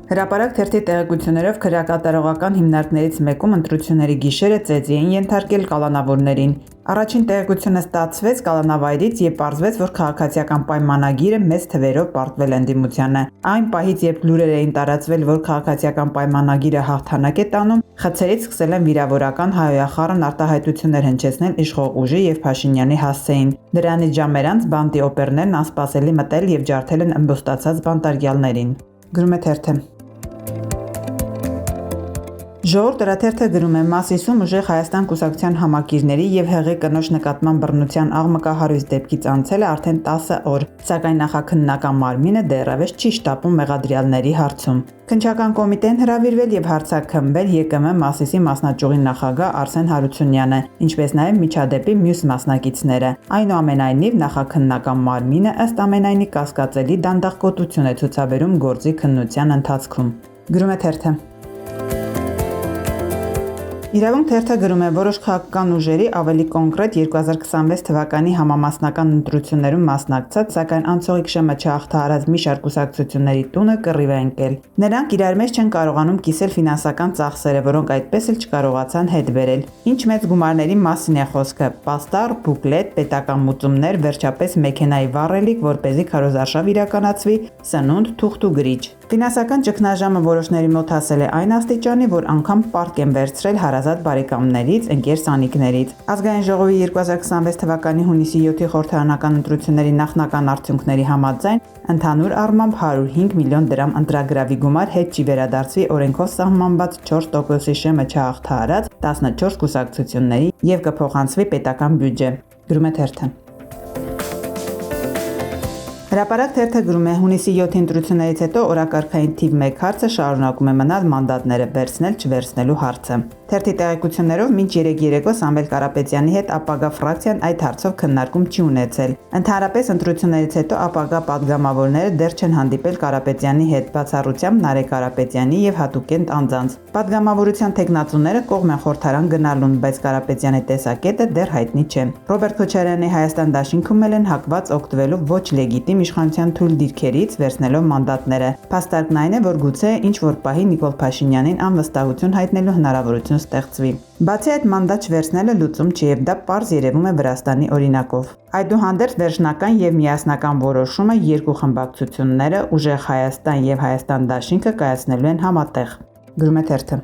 Հրապարակ թերթի տեղեկություններով քրեակատարողական հիմնարկներից մեկում ընտրությունների գիշերը ծեծի էին ենթարկել կալանավորներին։ Առաջին տեղեկությունը ստացվեց կալանավայրից եւ պարզվեց, որ քաղաքացիական պայմանագիրը մեծ թվերով պարտվել է ընդդիմությանը։ Այն պահից, երբ լուրեր էին տարածվել, որ քաղաքացիական պայմանագիրը հաղթանակ է տանում, խցերից սկսել են վիրավորական հայոյախառն արտահայտություններ հնչեցնել իշխող ուժի եւ Փաշինյանի հասցեին։ Դրանից ժամեր անց բանտի օպերներն անսպասելի մտել եւ ջարդել են ըմբոստացած բանտարկյալներին։ Գրում է թերթը։ Ժողովուրդ օրաթերթը գրում է Մասիսում ուժեղ Հայաստան կուսակցության համակիրների եւ հեղի կնոջ նկատմամբ բռնության աղմկահարույց դեպքից անցել է արդեն 10 օր, սակայն նախաքննական մարմինը դեռևս չի շտապում մեղադրյալների հարցում։ Քննչական կոմիտեն հրավիրվել եւ հարցաքննվել ԵԿՄ Մասիսի մասնաճյուղի նախագահ Արսեն Հարությունյանը, ինչպես նաեւ միջադեպի մյուս մասնակիցները։ Այնուամենայնիվ նախաքննական մարմինը ըստ ամենայնի կասկածելի դանդաղկոտություն է ցուցաբերում գործի քննության ընթացքում։ Գրում է թերթը։ Իրավունք թերթը գրում է որոշ քաղաքական ուժերի, ավելի կոնկրետ 2026 թվականի համամասնական ընտրություններում մասնակցած, սակայն անցողիկ շեմը չհաղթահարած մի շարք կուսակցությունների տունը կռիվ է ընկել։ Նրանք իրար մեջ չեն կարողանում կիսել ֆինանսական ծախսերը, որոնք այդպես էլ չկարողացան հետ բերել։ Ինչ մեծ գումարների մասին է խոսքը՝ պաստառ, բուկլետ, պետական մուծումներ, վերջապես մեքենայի վառելիք, որպեսզի քարոզարշավ իրականացվի, սնունդ, թուղթ ու գրիչ։ Ֆինանսական ճգնաժամը որոշների մոտ հասել է այն աստիճանի, որ անգամ պարտք են վերցրել հարազատ բարեկամներից, ընկեր սանիկներից։ Ազգային ժողովի 2026 թվականի հունիսի 7-ի խորհրդարանական ընտրությունների նախնական արդյունքների համաձայն ընդհանուր առմամբ 105 միլիոն դրամ ընտրագրավի գումար հետ չի վերադարձվի օրենքով սահմանված 4%-ի շեմը չհաղթահարած 14 կուսակցությունների եւ կփոխանցվի պետական բյուջե։ Գրում է թերթը։ Հրապարակ թերթը գրում է հունիսի 7-ի ընտրություններից հետո օրակարգային թիվ 1 հարցը շարունակում է մնալ մանդատները վերցնելու հարցը։ Թերթի տեղեկություններով մինչ 3 երեկո Սամվել Կարապետյանի հետ ապագա ֆրակցիան այդ հարցով քննարկում չի ունեցել։ Ընդհանրապես ընտրություններից հետո ապագա падգամավորները դեռ չեն հանդիպել Կարապետյանի հետ, բացառությամբ Նարեկ Կարապետյանի եւ Հատուկենտ անձանց։ Падգամավորության տեխնացուները կողմ են խորհրդարան գնալուն, բայց Կարապետյանի տեսակետը դեռ հայտնի չէ։ Ռոբերտ Քոչարյանի Հայաստան դաշինքում են հակված օգտվելու ոչ լեգիտիմ իշխանության թույլ դիրքերից վերցնելով մանդատները։ Փաստարկն այն է, որ գուցե ինչ որ պահի Նիկոլ Փաշինյանին անվստահություն հայտնելու հնարավորություն ստեղծվի։ Բացի այդ մանդատ չվերցնելը լուծում չի եւ դա պարզ երևում է Վրաստանի օրինակով։ Այդուհանդերձ վերջնական եւ միասնական որոշումը երկու խմբակցությունները ուժեղ Հայաստան եւ Հայաստան դաշինքը կայացնելու են համատեղ։ Գրում է թերթը։